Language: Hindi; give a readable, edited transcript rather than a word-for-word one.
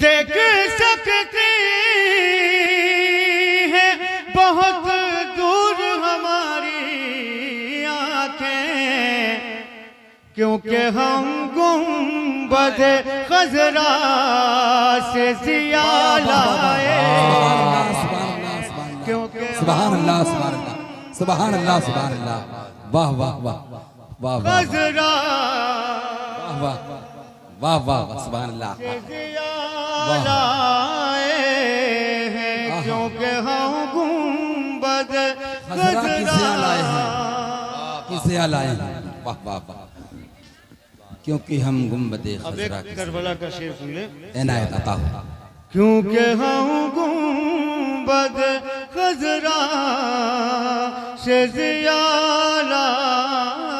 देख सकती है बहुत दूर हमारी आंखें, क्योंकि हम गुंबद खजरा से जिया लाए। क्योंकि सुभान अल्लाह सुभान अल्लाह सुभान अल्लाह सुभान अल्लाह। वाह वाह वाह वाह वाह खजरा वाह वाह वाह वाह सुभान अल्लाह। लाए हैं, क्योंकि हम गुंबद खजरा किसे लाए हैं, किसे लाए हैं। वाह वाह वाह। क्योंकि हम गुंबदे अब खजरा एक करबला का शेर सुन ले। इनायत अता हो। क्योंकि हम गुंबद खजरा से जिया लाए